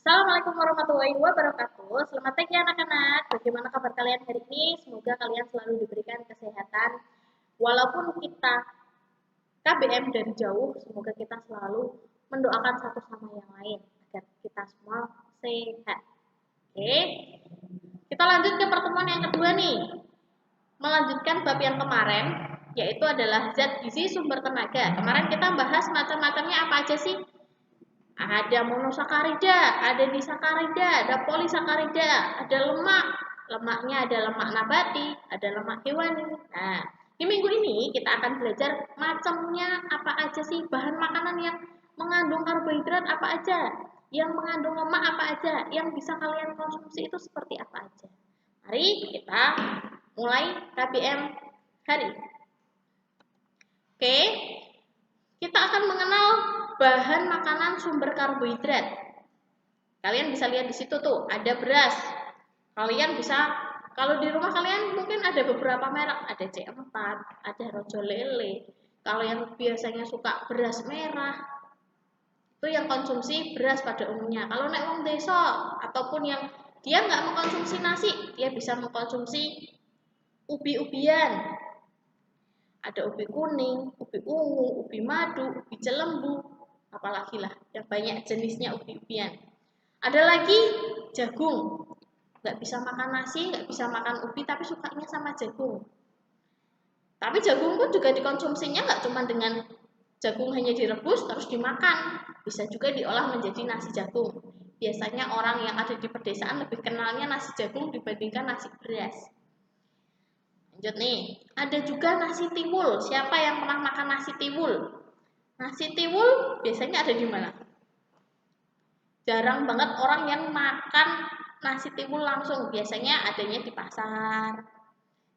Assalamualaikum warahmatullahi wabarakatuh. Selamat pagi anak-anak. Bagaimana kabar kalian hari ini? Semoga kalian selalu diberikan kesehatan. Walaupun kita KBM dari jauh, semoga kita selalu mendoakan satu sama yang lain agar kita semua sehat. Oke, kita lanjut ke pertemuan yang kedua nih. Melanjutkan bab yang kemarin, yaitu adalah zat gizi sumber tenaga. Kemarin kita bahas macam-macamnya apa aja sih? Ada monosakarida, ada disakarida, ada polisakarida, ada lemak. Lemaknya ada lemak nabati, ada lemak hewani. Nah, di minggu ini kita akan belajar macamnya apa aja sih, bahan makanan yang mengandung karbohidrat apa aja, yang mengandung lemak apa aja, yang bisa kalian konsumsi itu seperti apa aja. Mari kita mulai KBM hari. Oke, kita akan mengenal bahan makanan sumber karbohidrat. Kalian bisa lihat di situ tuh, ada beras. Kalian bisa, kalau di rumah kalian mungkin ada beberapa merek, ada C4, ada Rojo Lele. Kalau yang biasanya suka beras merah, itu yang konsumsi beras pada umumnya. Kalau naik wong desa ataupun yang dia nggak mengkonsumsi nasi, dia bisa mengkonsumsi ubi-ubian. Ada ubi kuning, ubi ungu, ubi madu, ubi celembu, apalagi lah yang banyak jenisnya ubi-ubian. Ada lagi jagung, nggak bisa makan nasi, nggak bisa makan ubi, tapi sukanya sama jagung. Tapi jagung pun juga dikonsumsinya nggak cuma dengan jagung hanya direbus terus dimakan, bisa juga diolah menjadi nasi jagung. Biasanya orang yang ada di pedesaan lebih kenalnya nasi jagung dibandingkan nasi beras. Lanjut nih, ada juga nasi tiwul. Siapa yang pernah makan nasi tiwul? Nasi tiwul biasanya ada di mana? Jarang banget orang yang makan nasi tiwul langsung. Biasanya adanya di pasar.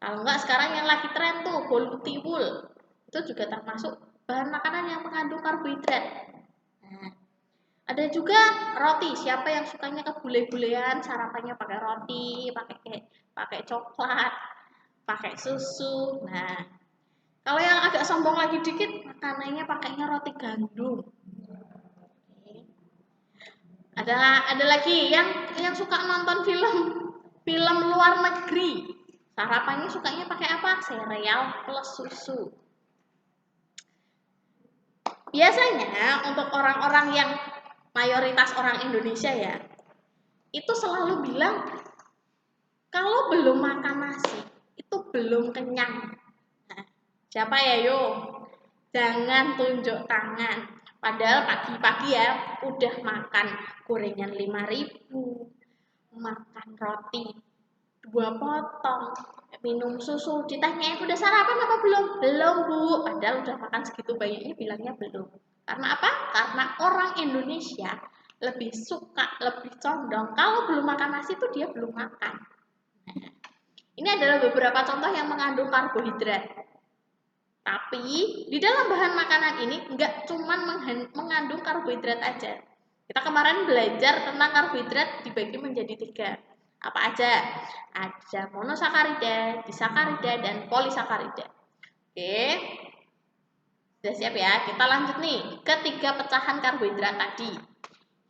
Kalau enggak sekarang yang lagi tren tuh bolu tiwul. Itu juga termasuk bahan makanan yang mengandung karbohidrat. Nah, ada juga roti. Siapa yang sukanya kebule-bulean, sarapannya pakai roti, pakai coklat, pakai susu. Nah, kalau yang agak sombong lagi dikit, makanannya pakainya roti gandum. Ada lagi yang suka nonton film luar negeri. Sarapannya sukanya pakai apa? Sereal plus susu. Biasanya untuk orang-orang yang mayoritas orang Indonesia ya, itu selalu bilang kalau belum makan nasi itu belum kenyang. Nah, siapa ya yo? Jangan tunjuk tangan. Padahal pagi-pagi ya udah makan gorengan 5.000, makan roti 2 potong, minum susu. Ditanyain udah sarapan apa belum? Belum bu. Padahal udah makan segitu banyaknya bilangnya belum. Karena apa? Karena orang Indonesia lebih suka, lebih condong kalau belum makan nasi itu dia belum makan. Nah, ini adalah beberapa contoh yang mengandung karbohidrat. Tapi di dalam bahan makanan ini nggak cuma mengandung karbohidrat aja. Kita kemarin belajar tentang karbohidrat dibagi menjadi 3. Apa aja? Ada monosakarida, disakarida, dan polisakarida. Oke, sudah siap ya? Kita lanjut nih ke 3 pecahan karbohidrat tadi.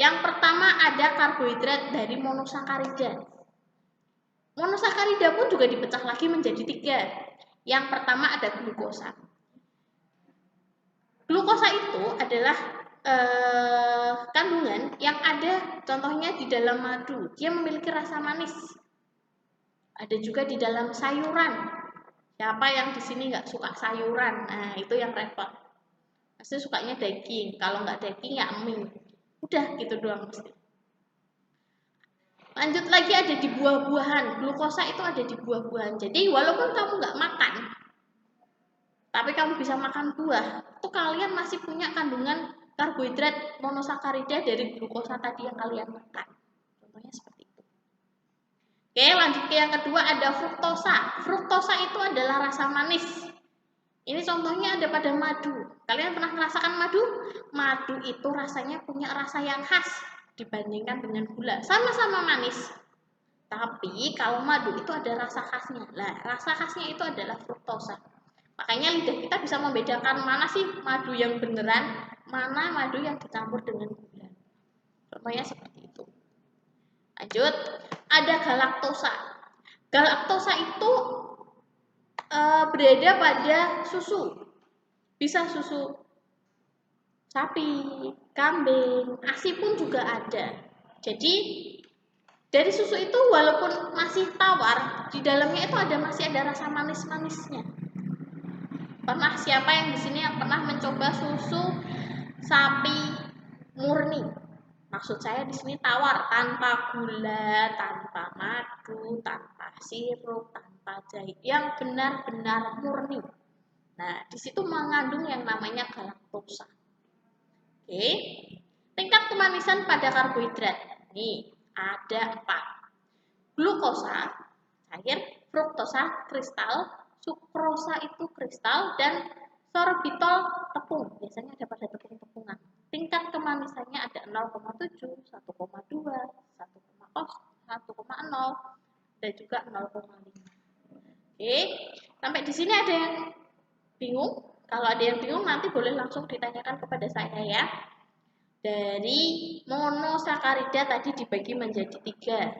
Yang pertama ada karbohidrat dari monosakarida. Monosakarida pun juga dipecah lagi menjadi 3. Yang pertama ada glukosa. Glukosa itu adalah kandungan yang ada contohnya di dalam madu. Dia memiliki rasa manis. Ada juga di dalam sayuran. Siapa yang di sini nggak suka sayuran? Nah, itu yang repot. Pasti sukanya daging. Kalau nggak daging ya mie. Udah gitu doang mesti. Lanjut lagi ada di buah-buahan. Glukosa itu ada di buah-buahan. Jadi walaupun kamu nggak makan, tapi kamu bisa makan buah, itu kalian masih punya kandungan karbohidrat monosakarida dari glukosa tadi yang kalian makan. Contohnya seperti itu. Oke, lanjut ke yang kedua ada fruktosa. Fruktosa itu adalah rasa manis. Ini contohnya ada pada madu. Kalian pernah merasakan madu? Madu itu rasanya punya rasa yang khas dibandingkan dengan gula. Sama-sama manis. Tapi kalau madu itu ada rasa khasnya. Nah, rasa khasnya itu adalah fruktosa. Makanya lidah kita bisa membedakan mana sih madu yang beneran, mana madu yang dicampur dengan gula. Contohnya seperti itu. Lanjut, ada galaktosa. Galaktosa itu berada pada susu. Bisa susu sapi, kambing, ASI pun juga ada. Jadi dari susu itu walaupun masih tawar, di dalamnya itu masih ada rasa manis-manisnya. Pernah siapa yang di sini yang pernah mencoba susu sapi murni? Maksud saya di sini tawar, tanpa gula, tanpa madu, tanpa sirup, tanpa jahe, yang benar-benar murni. Nah, di situ mengandung yang namanya galaktosa. Oke. Tingkat kemanisan pada karbohidrat. Nih, ada 4. Glukosa, cair, fruktosa, kristal, sukrosa itu kristal, dan sorbitol, tepung. Biasanya ada pada tepung-tepungan. Tingkat kemanisannya ada 0,7, 1,2, 1,0, dan juga 0,5. Oke, sampai di sini ada yang bingung? Kalau ada yang bingung nanti boleh langsung ditanyakan kepada saya ya. Dari monosakarida tadi dibagi menjadi 3.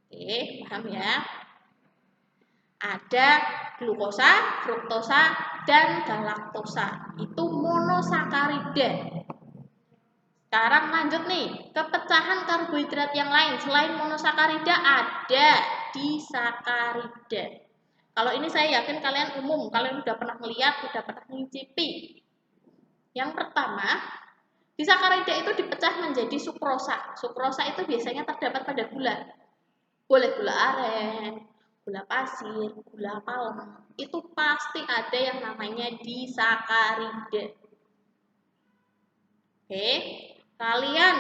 Oke, paham ya? Ada glukosa, fruktosa, dan galaktosa. Itu monosakarida. Sekarang lanjut nih, ke pecahan karbohidrat yang lain. Selain monosakarida ada disakarida. Kalau ini saya yakin kalian umum, kalian udah pernah melihat, udah pernah mencicipi. Yang pertama, disakarida itu dipecah menjadi sukrosa. Sukrosa itu biasanya terdapat pada gula. Boleh gula aren, gula pasir, gula palem. Itu pasti ada yang namanya disakarida. Oke, kalian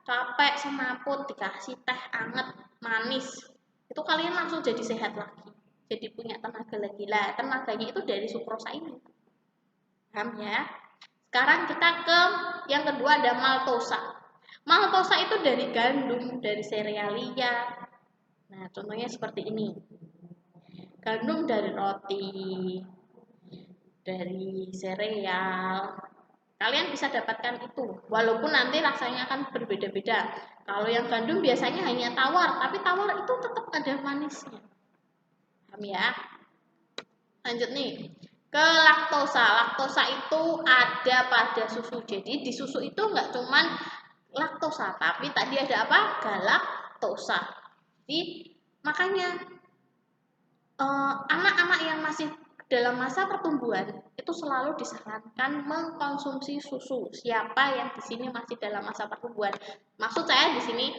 capek semaput dikasih teh anget manis, itu kalian langsung jadi sehat lagi. Jadi punya tenaga lagi lah. Tenaganya itu dari sukrosa ini. Paham ya? Sekarang kita ke yang kedua, ada maltosa. Maltosa itu dari gandum, dari serealia. Nah, contohnya seperti ini. Gandum dari roti, dari sereal. Kalian bisa dapatkan itu, walaupun nanti rasanya akan berbeda-beda. Kalau yang gandum biasanya hanya tawar, tapi tawar itu tetap ada manisnya. Paham ya? Lanjut nih. Ke laktosa. Laktosa itu ada pada susu. Jadi di susu itu nggak cuman laktosa, tapi tadi ada apa? Galaktosa. Jadi makanya anak-anak yang masih dalam masa pertumbuhan itu selalu disarankan mengkonsumsi susu. Siapa yang di sini masih dalam masa pertumbuhan? Maksud saya di sini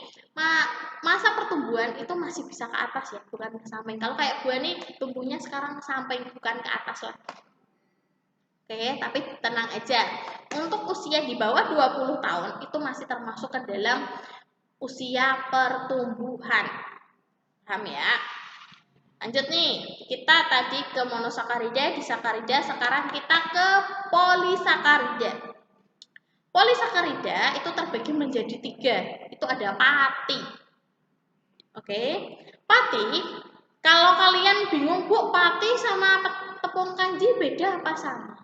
masa pertumbuhan itu masih bisa ke atas ya, bukan ke samping. Kalau kayak gue nih tumbuhnya sekarang samping, bukan ke atas lagi. Oke, tapi tenang aja. Untuk usia di bawah 20 tahun itu masih termasuk ke dalam usia pertumbuhan. Paham ya? Lanjut nih, kita tadi ke monosakarida, disakarida, sekarang kita ke polisakarida. Polisakarida itu terbagi menjadi 3. Itu ada pati. Oke, pati. Kalau kalian bingung, Bu, pati sama tepung kanji beda apa sama?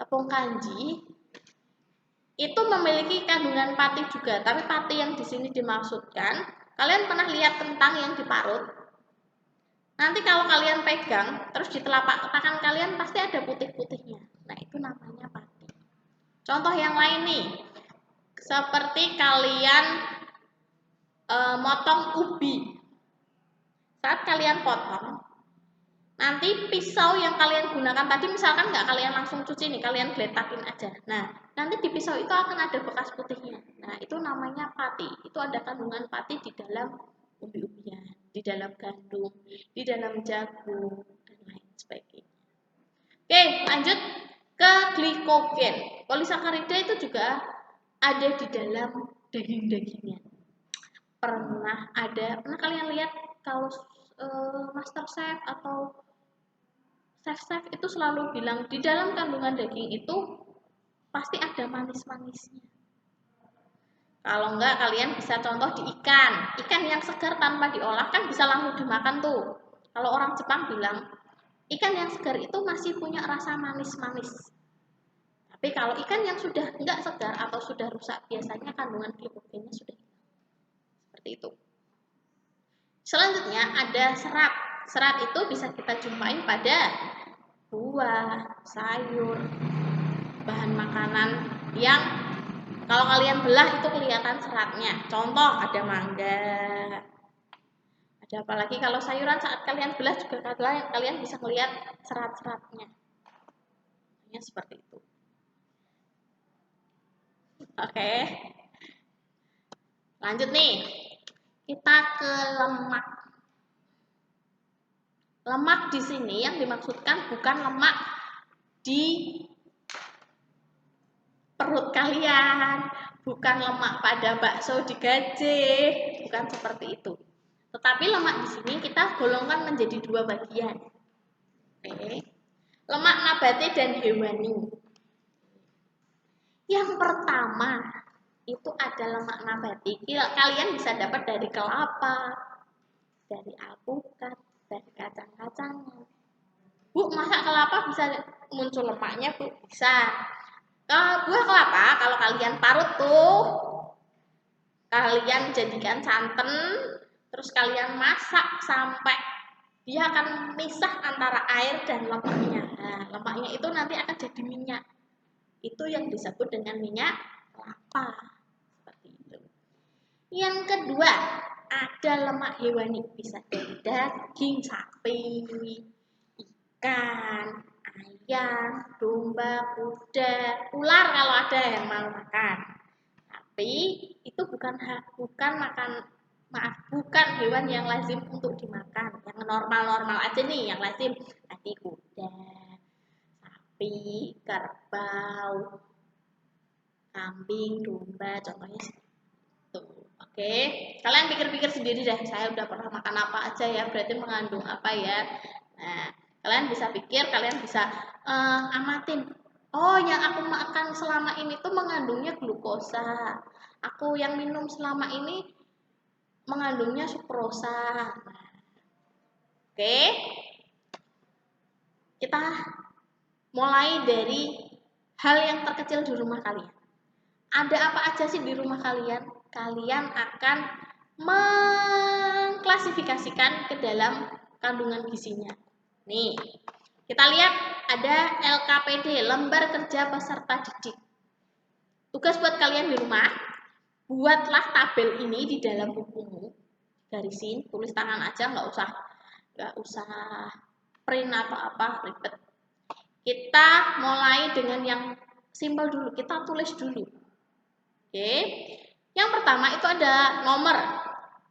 Tepung kanji itu memiliki kandungan pati juga, tapi pati yang di sini dimaksudkan, kalian pernah lihat kentang yang diparut? Nanti kalau kalian pegang, terus di telapak tangan kalian pasti ada putih-putihnya. Nah, itu namanya pati. Contoh yang lain nih, seperti kalian motong ubi. Saat kalian potong, nanti pisau yang kalian gunakan tadi misalkan nggak kalian langsung cuci nih, kalian geletakin aja. Nah, nanti di pisau itu akan ada bekas putihnya. Nah, itu namanya pati. Itu ada kandungan pati di dalam ubi-ubian, di dalam gandum, di dalam jagung, dan lain sebagainya. Oke, lanjut ke glikogen. Polisakarida itu juga ada di dalam daging-dagingnya. Pernah kalian lihat kalau Master Chef atau chef-chef itu selalu bilang di dalam kandungan daging itu pasti ada manis-manisnya. Kalau enggak, kalian bisa contoh di ikan. Ikan yang segar tanpa diolah kan bisa langsung dimakan tuh. Kalau orang Jepang bilang, ikan yang segar itu masih punya rasa manis-manis. Tapi kalau ikan yang sudah enggak segar atau sudah rusak, biasanya kandungan glikogennya sudah. Seperti itu. Selanjutnya ada serat. Serat itu bisa kita jumpain pada buah, sayur, bahan makanan yang kalau kalian belah itu kelihatan seratnya. Contoh ada mangga. Ada apalagi kalau sayuran saat kalian belah juga kalian bisa melihat serat-seratnya. Ya, seperti itu. Oke. Lanjut nih. Kita ke lemak. Lemak di sini yang dimaksudkan bukan lemak di perut kalian, bukan lemak pada bakso digajih, bukan seperti itu. Tetapi lemak di sini kita golongkan menjadi dua bagian. Oke. Lemak nabati dan hewani. Yang pertama itu ada lemak nabati. Kalian bisa dapat dari kelapa, dari alpukat, dari kacang-kacangan. Bu, masa kelapa bisa muncul lemaknya, Bu? Bisa. Buah kelapa kalau kalian parut tuh, kalian jadikan santan, terus kalian masak sampai dia akan misah antara air dan lemaknya. Nah, lemaknya itu nanti akan jadi minyak. Itu yang disebut dengan minyak kelapa. Seperti itu. Yang kedua, ada lemak hewani. Bisa dari daging sapi, ikan, ayam, domba, kuda, ular kalau ada yang mau makan. Tapi itu bukan hewan yang lazim untuk dimakan. Yang normal-normal aja nih, yang lazim tadi kuda, sapi, kerbau, kambing, domba, contohnya itu. Oke, kalian pikir-pikir sendiri deh. Saya udah pernah makan apa aja ya, berarti mengandung apa ya. Nah, kalian bisa pikir, kalian bisa amatin. Oh, yang aku makan selama ini tuh mengandungnya glukosa. Aku yang minum selama ini mengandungnya sukrosa. Oke, kita mulai dari hal yang terkecil di rumah kalian. Ada apa aja sih di rumah kalian? Kalian akan mengklasifikasikan ke dalam kandungan gizinya. Nih, kita lihat ada LKPD, lembar kerja peserta didik. Tugas buat kalian di rumah, buatlah tabel ini di dalam bukumu. Garisin, tulis tangan aja, nggak usah print atau apa ribet. Kita mulai dengan yang simpel dulu, kita tulis dulu. Oke. Yang pertama itu ada nomor.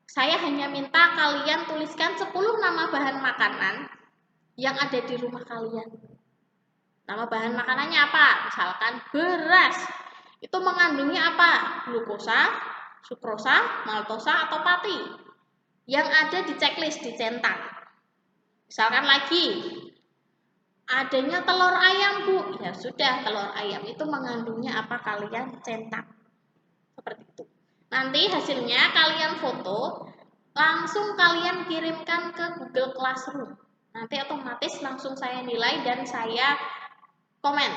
Saya hanya minta kalian tuliskan 10 nama bahan makanan yang ada di rumah kalian. Nama bahan makanannya apa? Misalkan beras. Itu mengandungnya apa? Glukosa, sukrosa, maltosa, atau pati. Yang ada di checklist, dicetak. Misalkan lagi, adanya telur ayam, Bu. Ya sudah, telur ayam itu mengandungnya apa? Kalian cetak. Seperti itu. Nanti hasilnya kalian foto, langsung kalian kirimkan ke Google Classroom. Nanti otomatis langsung saya nilai dan saya komen.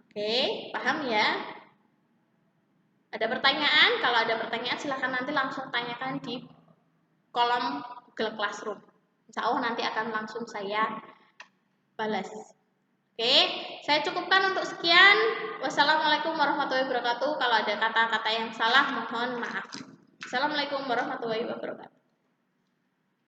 Oke, paham ya? Ada pertanyaan? Kalau ada pertanyaan silahkan nanti langsung tanyakan di kolom Google Classroom. Insya Allah nanti akan langsung saya balas. Oke, saya cukupkan untuk sekian. Wassalamualaikum warahmatullahi wabarakatuh. Kalau ada kata-kata yang salah, mohon maaf. Assalamualaikum warahmatullahi wabarakatuh.